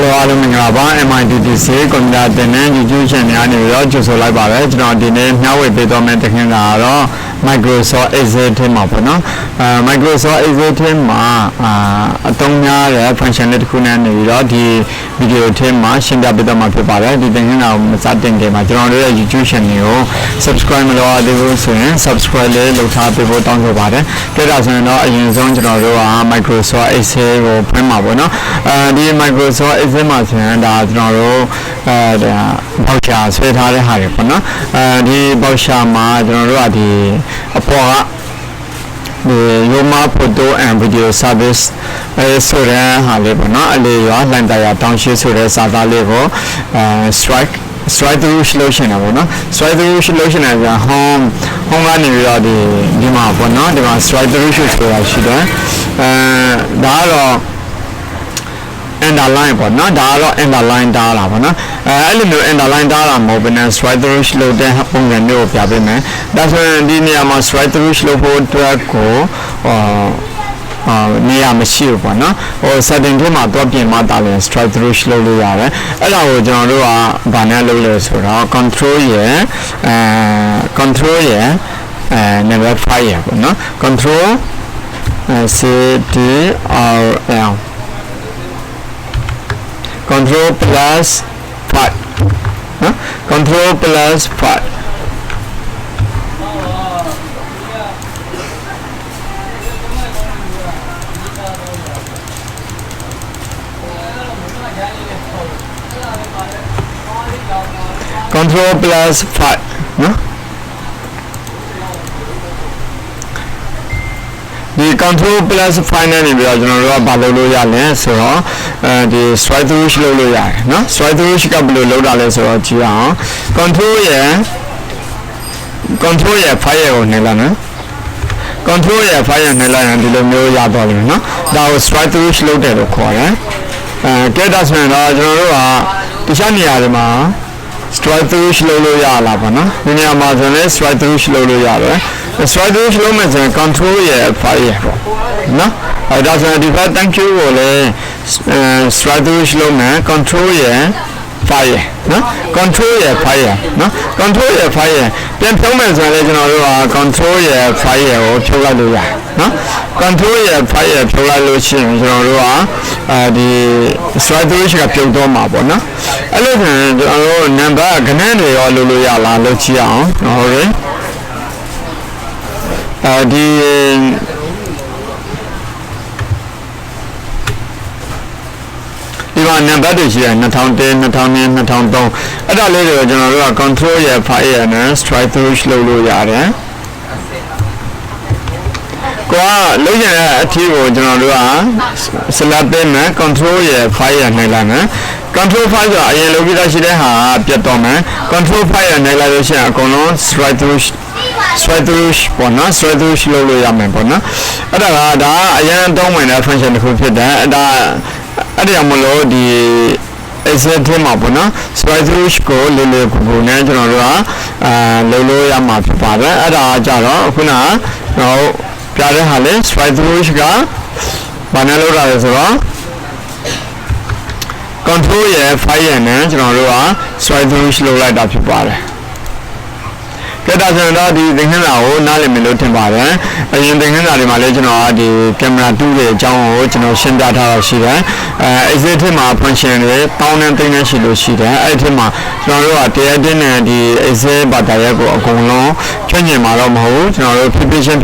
Hello အားလုံးမင်္ဂလာပါ mitdc ကွန်ပျူတာသင်တန်း YouTube channel ကနေပြီးတော့ကြိုဆိုလိုက်ပါရစေကျွန်တော်ဒီနေ့မျှဝေပေးသွားမယ့်တခင်ကတော့ Microsoft Excel ထဲမှာပေါ့နော် Microsoft Excel ထဲမှာအသုံးများတဲ့ function လေးတစ်ခုနဲ့နေပြီးတော့ဒီ video ထဲမှာရှင်းပြပေးသွားမှာဖြစ်ပါတယ်ဒီသင်ခန်းစာကိုမစတင်ခင်မှာကျွန်တော်တို့ရဲ့ YouTube channel ကို subscribe မလုပ်သေးဘူးဆိုရင် subscribe လေးလုပ်ထားပေးဖို့တောင်းဆိုပါတယ်ကြည့်ဒါဆိုရင်တော့အရင်ဆုံးကျွန်တော်တို့က Microsoft Excel ကိုဖွင့်မှာပေါ့နော်ဒီ Microsoft Excel မှာဆိုရင်ဒါကျွန်တော်တို့voucher ဆွဲထားတဲ့ဟာတွေပေါ့နော်ဒီ voucher မှာကျွန်တော်တို့ကဒီအပေါ်ကRoma Photo and Video Service ဆိုတဲ့ဟာလေးပေါ့နော်အလေးရောလှန်တရားတောင်းရှိဆိုတဲ့စာသားလေးကိုstrike through လို့ရှင်းတာပေါ့နော် strike through လို့ရှင်းတာက home ကနေပြီးတော့ဒီမှာပေါ့နော်ဒီမှာ strike through ဆိုတာရှိတယ်ဒါကတော့underline ပေါ့နော်ဒါကတော့ underline တားလာပေါ့နော်အဲ့လိုမျိုး underline တားလာမဟုတ်ဘဲနဲ့ strike through လုပ်တဲ့ပုံစံမျိုးကိုပြပေးမယ်ဒါဆိုရင်ဒီနေရာမှာ strike through လုပ်ဖို့အတွက်ကိုနေရာမရှိဘူးပေါ့နော်setting ထဲမှာတော့ပြင်မှတားလဲ strike through လုပ်လို့ရတယ်အဲ့ဒါကိုကျွန်တော်တို့ကဘာနဲ့လုပ်လဲဆိုတော့ control ရယ်number 5ရယ်ပေါ့နော် control CTRL Control plus 5 Control plus 5 Control plus 5 no? The control plus 5 နဲ့ပြီးတော့ကျွန်တော်တို့ကဘာလုပ်လို့ရလဲဆိုတော့ဒီ strike through လုပ်လို့ရတယ်နော် strike through ကဘယ်လိုလုပ်တာလဲဆိုတော့ကြည့်အောင် control ရယ် 5 ရယ်ကိုနှိပ်လိုက်နော် control ရယ် 5 ရယ်နှိပ်လိုက်ရင်ဒီလိုမျိုးရတော့တယ်နော်ဒါကို strike through လုပ်တယ်လို့ခေါ်တယ်ကဲဒါဆိုရင်တော့ကျွန်တော်တို့ကတခြားနေရာတွေမှာ strike through လုပ်လို့ရလာပါနော်ဒီနေရာမှာဆိုရင် strike through လုပ်လို့ရတယ်strike through လုပ်မယ်ဆိုရင် control ရယ် 5 ရယ်ပေါ့နော်ဒါဆိုရင်ဒီဘက် thank you ကိုလည်း strike through လုပ်မယ် control ရယ် 5 ရယ်နော် control ရယ် 5 ရယ်နော် control ရယ် 5 ရယ်ပြန်ဖြုံးမယ်ဆိုရင်လည်းကျွန်တော်တို့က control ရယ် 5 ရယ်ကိုဖြုတ်လိုက်လို့ရတယ်နော် control ရယ် 5 ရယ်ဖြုတ်လိုက်လို့ရှိရင်ကျွန်တော်တို့ကဒီ strike through ကပြုတ်တော့မှာပေါ့နော်အဲ့လိုဆိုရင်ကျွန်တော်တို့ number ကဏ္ဍတွေရောလုပ်လို့ရလားလုပ်ကြည့်အောင်ဟုတ်ကဲ့ဒီမှာ number တွေရှိတယ်2001 2002 2003အဲ့ဒါလေးတွေကိုကျွန်တော်တို့က control ရယ် 5 ရယ်နဲ့ strike through လုပ်လို့ရတယ်ကိုကလုပ်ရတဲ့အထီးကိုကျွန်တော်တို့က select ပေးမယ် control ရယ် 5 ရယ်နှိပ်လိုက်မယ် control 5ဆိုအရင်လုပ်ပြီးသားရှိတဲ့ဟာပြတ်တော့မယ် control 5 ရယ်နှိပ်လိုက်လို့ရှိရင်အကုန်လုံး strike through ပေါ့နော် strike through လုပ်လို့ရမယ်ပေါ့နော်အဲ့ဒါကအရင်တုံးဝင်တဲ့ function တစ်ခုဖြစ်တယ်အဲ့ဒါကြောင့်မလို့ဒီ Excel ထဲမှာပေါ့နော် strike through ကိုလေးလေးခုနဲ့ကျွန်တော်တို့ကလုပ်လို့ရမှာဖြစ်ပါတယ်အဲ့ဒါကြတော့ခုနကတော့ပြတဲ့ဟာလေ strike through ကဘာနဲ့လုပ်တာလဲဆိုတော့ control ရယ် 5 ရယ်နဲ့ကျွန်တော်တို့က strike through လုပ်လိုက်တာဖြစ်ပါတယ်ကဲဒါဆိုရင်တော့ဒီသင်ခန်းစာကိုနားလည်မယ်လို့ထင်ပါတယ်အရင်သင်ခန်းစာတွေမှာလည်းကျွန်တော်ကဒီကင်မရာ2ရဲ့အကြောင်းကိုကျွန်တော်ရှင်းပြထားတာရှိတယ်Excel ထဲမှာ function တွေပေါင်းတဲ့သိမ်းနေရှိလို့ရှိတယ်အဲ့ဒီထဲမှာကျွန်တော်တို့ကတရားတင်းနဲ့ဒီ Excel ဘာသာရပ်ကိုအကုန်လုံးကျွမ်းကျင်မှာတော့မဟုတ်ဘူးကျွန်တော်တို့ preparation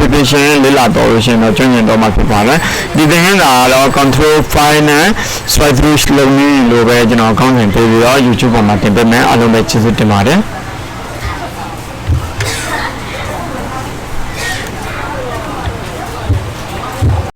လေ့လာတော့လို့ရှိရင်တော့ကျွမ်းကျင်တော့မှာဖြစ်ပါတယ်ဒီသင်ခန်းစာကတော့ control 5 နဲ့ strike through လုပ်နည်းလိုပဲကျွန်တော်ကောင်းတင်ပေးပြီးတော့ YouTube ပေါ်မှာတင်ပေးမယ်အားလုံးပဲကျေးဇူးတင်ပါတယ်